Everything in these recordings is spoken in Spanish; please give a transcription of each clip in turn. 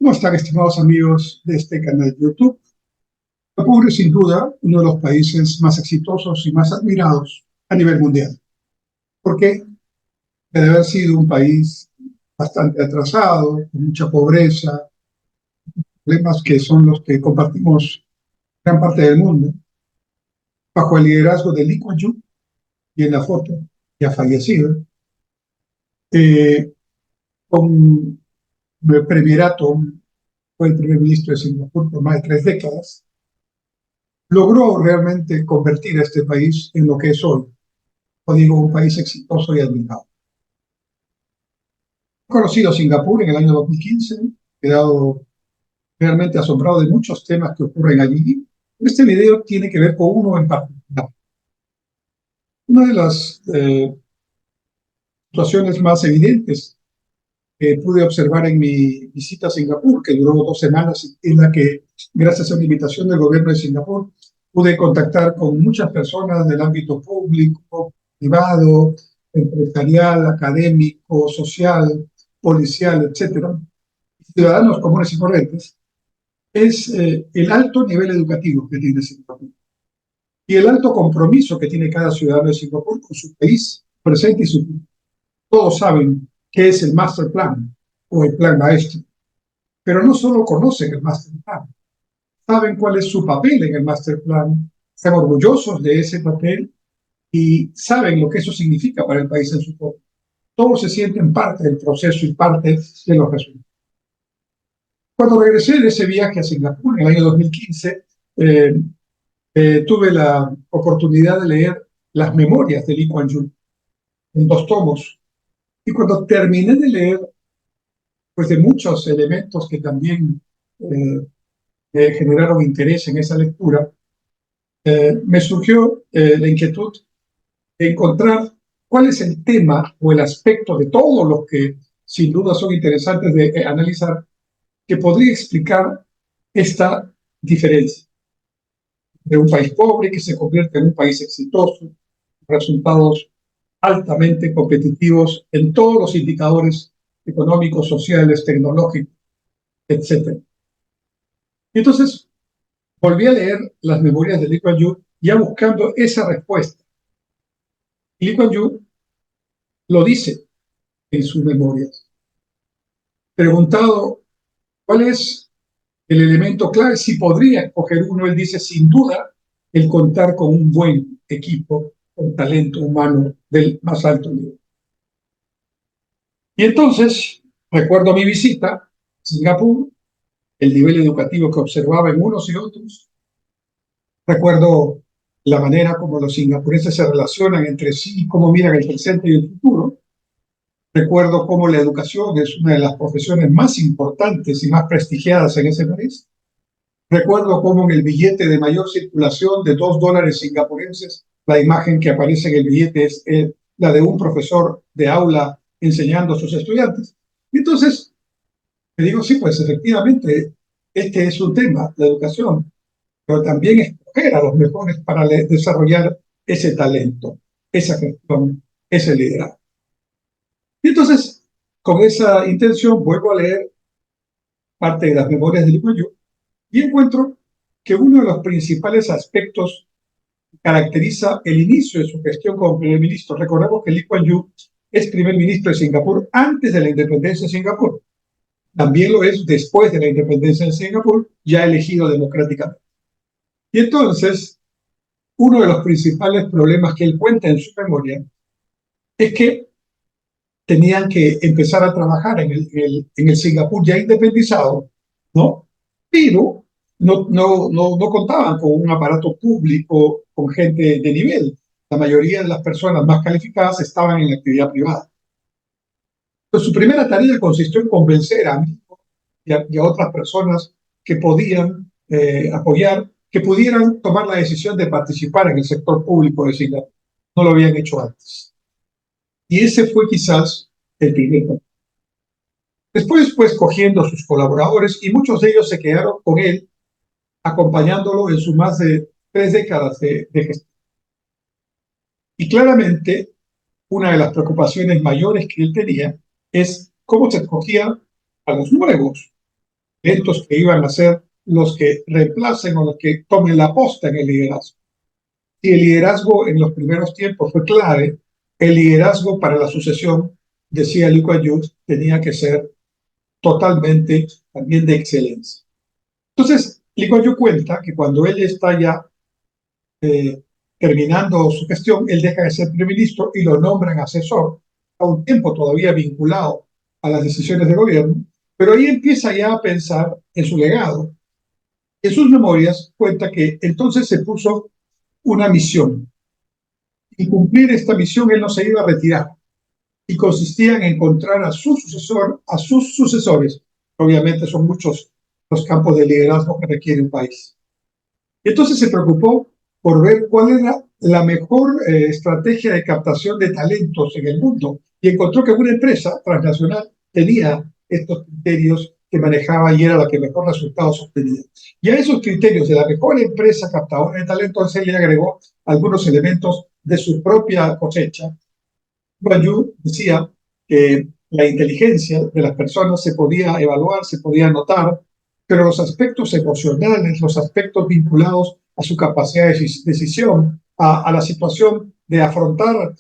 ¿Cómo están, estimados amigos de este canal de YouTube? Singapur es sin duda uno de los países más exitosos y más admirados a nivel mundial. ¿Por qué? De haber sido un país bastante atrasado, con mucha pobreza, problemas que son los que compartimos gran parte del mundo, bajo el liderazgo de Lee Kuan Yew, y en la foto ya fallecido, eh, con el premierato, fue el primer ministro de Singapur por más de 3 décadas, logró realmente convertir a este país en lo que es hoy, o digo, un país exitoso y admirado. He conocido Singapur en el año 2015, he quedado realmente asombrado de muchos temas que ocurren allí. Este video tiene que ver con uno en particular. Una de las situaciones más evidentes que pude observar en mi visita a Singapur, que duró 2 semanas, en la que, gracias a una invitación del gobierno de Singapur, pude contactar con muchas personas del ámbito público, privado, empresarial, académico, social, policial, etcétera, ciudadanos comunes y corrientes, es el alto nivel educativo que tiene Singapur y el alto compromiso que tiene cada ciudadano de Singapur con su país presente y su futuro. Todos saben qué es el Master Plan o el Plan Maestro, pero no solo conocen el Master Plan, saben cuál es su papel en el Master Plan, están orgullosos de ese papel y saben lo que eso significa para el país en su todo. Todos se sienten parte del proceso y parte de los resultados. Cuando regresé de ese viaje a Singapur en el año 2015, eh, tuve la oportunidad de leer las memorias de Lee Kuan Yew en 2 tomos. Y cuando terminé de leer, pues de muchos elementos que también generaron interés en esa lectura, me surgió la inquietud de encontrar cuál es el tema o el aspecto de todos los que sin duda son interesantes de analizar que podría explicar esta diferencia de un país pobre que se convierte en un país exitoso, resultados altamente competitivos en todos los indicadores económicos, sociales, tecnológicos, etcétera. Y entonces volví a leer las memorias de Lee Kuan Yew ya buscando esa respuesta. Y Lee Kuan Yew lo dice en sus memorias. Preguntado cuál es el elemento clave, si podría escoger uno, él dice sin duda el contar con un buen equipo, con talento humano del más alto nivel. Y entonces recuerdo mi visita a Singapur, el nivel educativo que observaba en unos y otros. Recuerdo la manera como los singapureses se relacionan entre sí y cómo miran el presente y el futuro. Recuerdo cómo la educación es una de las profesiones más importantes y más prestigiadas en ese país. Recuerdo cómo en el billete de mayor circulación de $2 singapurenses, la imagen que aparece en el billete es la de un profesor de aula enseñando a sus estudiantes. Y entonces, me digo, sí, pues efectivamente, este es un tema, la educación, pero también escoger a los mejores para desarrollar ese talento, esa gestión, ese liderazgo. Y entonces, con esa intención, vuelvo a leer parte de las memorias de Lee Kuan Yew y encuentro que uno de los principales aspectos que caracteriza el inicio de su gestión como primer ministro, recordemos que Lee Kuan Yew es primer ministro de Singapur antes de la independencia de Singapur, también lo es después de la independencia de Singapur, ya elegido democráticamente. Y entonces, uno de los principales problemas que él cuenta en su memoria es que tenían que empezar a trabajar en el Singapur ya independizado, ¿no? Pero no contaban con un aparato público, con gente de nivel. La mayoría de las personas más calificadas estaban en la actividad privada. Entonces, su primera tarea consistió en convencer a mí y a otras personas que podían apoyar, que pudieran tomar la decisión de participar en el sector público de Singapur. No lo habían hecho antes. Y ese fue quizás el primer paso. Después, pues, cogiendo sus colaboradores, y muchos de ellos se quedaron con él, acompañándolo en sus más de 3 décadas de gestión. Y claramente, una de las preocupaciones mayores que él tenía es cómo se escogía a los nuevos eventos que iban a ser los que reemplacen o los que tomen la posta en el liderazgo. Y el liderazgo en los primeros tiempos fue clave. El liderazgo para la sucesión, decía Lee Kuan Yew, tenía que ser totalmente también de excelencia. Entonces, Lee Kuan Yew cuenta que cuando él está ya terminando su gestión, él deja de ser primer ministro y lo nombran asesor, a un tiempo todavía vinculado a las decisiones de gobierno, pero ahí empieza ya a pensar en su legado. En sus memorias cuenta que entonces se puso una misión, y cumplir esta misión él no se iba a retirar, y consistía en encontrar a su sucesor, a sus sucesores. Obviamente son muchos los campos de liderazgo que requiere un país. Entonces se preocupó por ver cuál era la mejor estrategia de captación de talentos en el mundo, y encontró que una empresa transnacional tenía estos criterios que manejaba y era la que mejor resultados obtenía. Y a esos criterios de la mejor empresa captadora de talentos se le agregó algunos elementos de su propia cosecha. Kuan Yew decía que la inteligencia de las personas se podía evaluar, se podía notar, pero los aspectos emocionales, los aspectos vinculados a su capacidad de decisión, a la situación de afrontar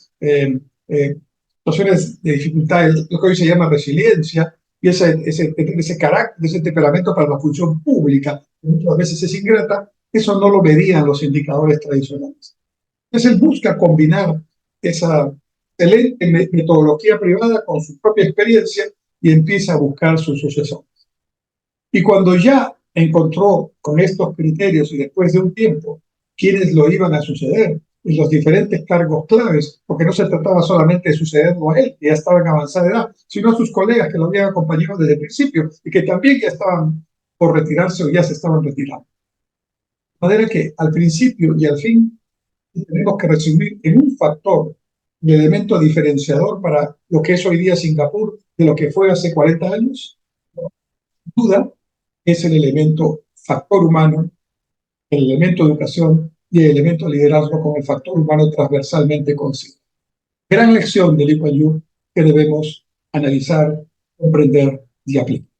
situaciones de dificultad, lo que hoy se llama resiliencia, y ese carácter, ese temperamento para la función pública, que muchas veces es ingrata, eso no lo medían los indicadores tradicionales. Entonces él busca combinar esa excelente metodología privada con su propia experiencia y empieza a buscar su sucesor. Y cuando ya encontró con estos criterios y después de un tiempo quienes lo iban a suceder en los diferentes cargos claves, porque no se trataba solamente de sucederlo a él, que ya estaba en avanzada edad, sino a sus colegas que lo habían acompañado desde el principio y que también ya estaban por retirarse o ya se estaban retirando. De manera que al principio y al fin tenemos que resumir en un factor, un elemento diferenciador para lo que es hoy día Singapur de lo que fue hace 40 años. Sin duda es el elemento factor humano, el elemento educación y el elemento liderazgo con el factor humano transversalmente consigo. Gran lección de Lee Kuan Yew que debemos analizar, comprender y aplicar.